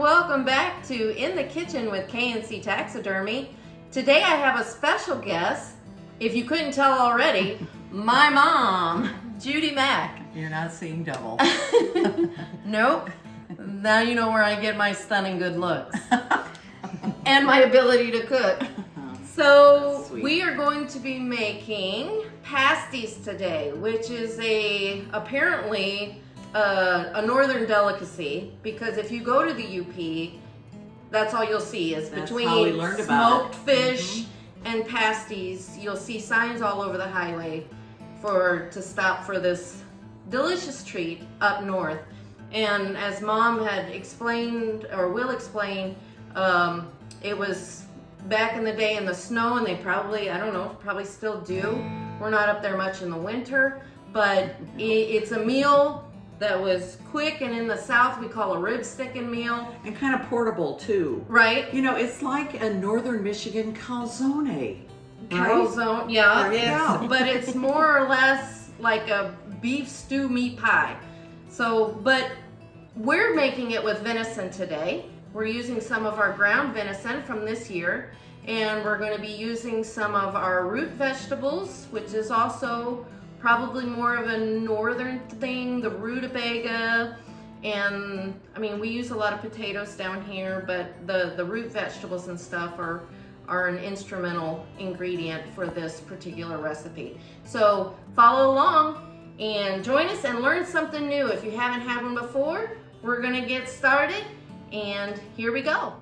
welcome back to In the Kitchen with K&C Taxidermy. Today I have a special guest, if you couldn't tell already, my mom, Judy Mack. You're not seeing double. Nope. Now you know where I get my stunning good looks and my ability to cook. So we are going to be making pasties today, which is apparently a northern delicacy, because if you go to the UP, that's all you'll see is between smoked fish and pasties. You'll see signs all over the highway to stop for this delicious treat up north. And as Mom had explained, or will explain, it was back in the day in the snow, and they probably, I don't know, probably still do. We're not up there much in the winter, but it's a meal that was quick, and in the South we call a rib sticking meal. And kind of portable too. Right. You know, it's like a northern Michigan calzone. Calzone, right? yeah. But it's more or less like a beef stew meat pie. So, but we're making it with venison today. We're using some of our ground venison from this year, and we're going to be using some of our root vegetables, which is also probably more of a northern thing, the rutabaga. And I mean, we use a lot of potatoes down here, but the root vegetables and stuff are an instrumental ingredient for this particular recipe. So follow along and join us and learn something new. If you haven't had one before, we're gonna get started, and here we go.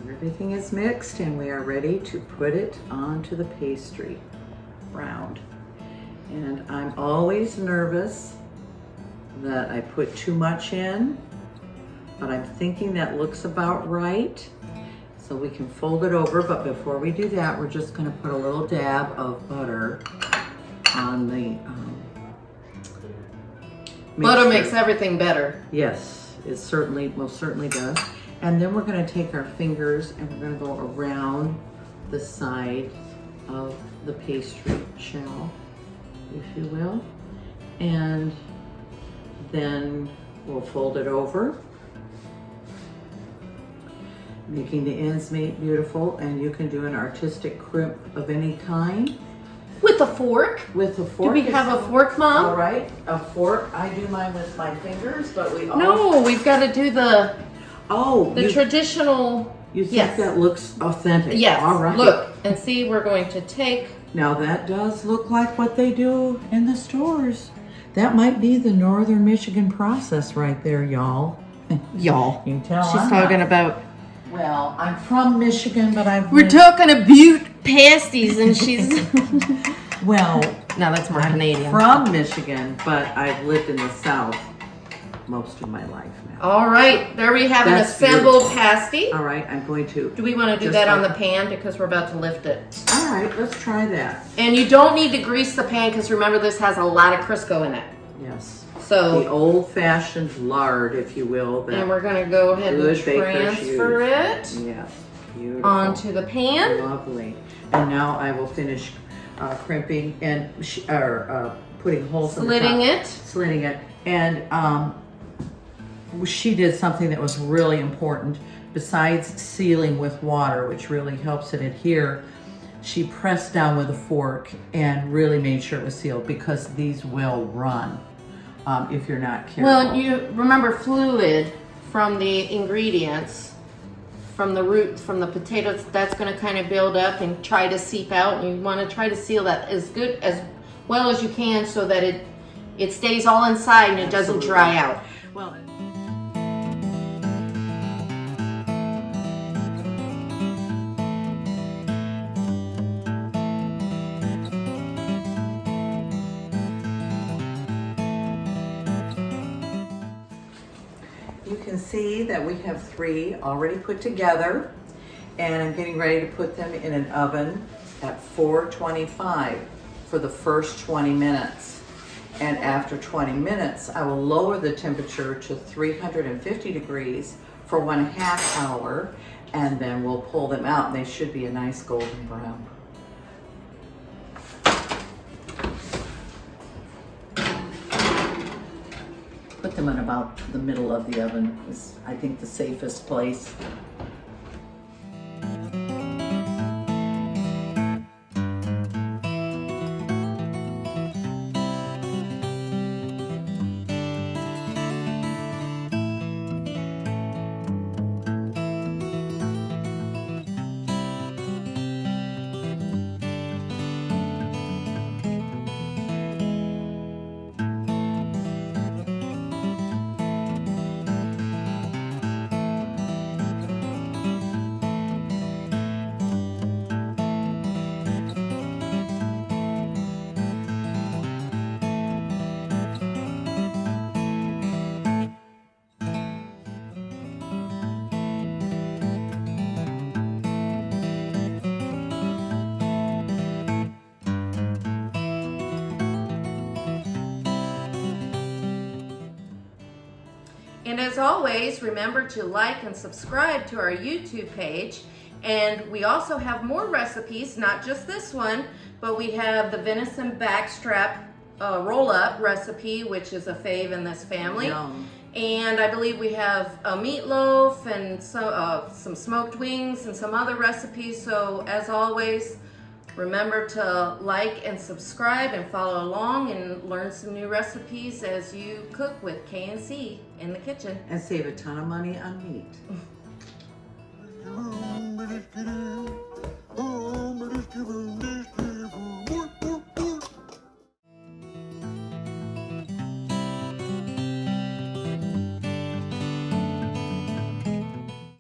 Everything is mixed and we are ready to put it onto the pastry round. And I'm always nervous that I put too much in, but I'm thinking that looks about right. So we can fold it over, but before we do that, we're just going to put a little dab of butter on the Butter makes everything better. Yes, it most certainly does. And then we're going to take our fingers and we're going to go around the side of the pastry shell, if you will. And then we'll fold it over, making the ends meet beautiful. And you can do an artistic crimp of any kind. With a fork? With a fork. Do we have a fork, Mom? All right, a fork. I do mine with my fingers, but we all... No, we've got to do the traditional. You think that looks authentic? Yes. All right. Look and see. We're going to take. Now that does look like what they do in the stores. That might be the northern Michigan process right there, y'all. Y'all. You can tell she's talking about. Well, I'm from Michigan, but We're talking about pasties, and she's. Well, no, that's more Canadian. From Michigan, but I've lived in the South most of my life now. All right, there we have an assembled pasty. All right, I'm going to... Do we want to do that on the pan because we're about to lift it? All right, let's try that. And you don't need to grease the pan because remember this has a lot of Crisco in it. Yes. So the old-fashioned lard, if you will. And we're going to go ahead and transfer it beautiful onto the pan. Lovely. And now I will finish crimping and putting holes in the top. Slitting it. Slitting it. And she did something that was really important. Besides sealing with water, which really helps it adhere, she pressed down with a fork and really made sure it was sealed, because these will run if you're not careful. Well, you remember fluid from the ingredients, from the root, from the potatoes, that's going to kind of build up and try to seep out, and you want to try to seal that as well as you can so that it stays all inside and it doesn't dry out. Well, you can see that we have 3 already put together, and I'm getting ready to put them in an oven at 425 for the first 20 minutes. And after 20 minutes, I will lower the temperature to 350 degrees for 1/2 hour, and then we'll pull them out, and they should be a nice golden brown. Put them in about the middle of the oven is, I think, the safest place. And as always, remember to like and subscribe to our YouTube page. And we also have more recipes, not just this one, but we have the venison backstrap roll-up recipe, which is a fave in this family. Yum. And I believe we have a meatloaf and some smoked wings and some other recipes. So as always, remember to like and subscribe and follow along and learn some new recipes as you cook with K&C in the kitchen. And save a ton of money on meat.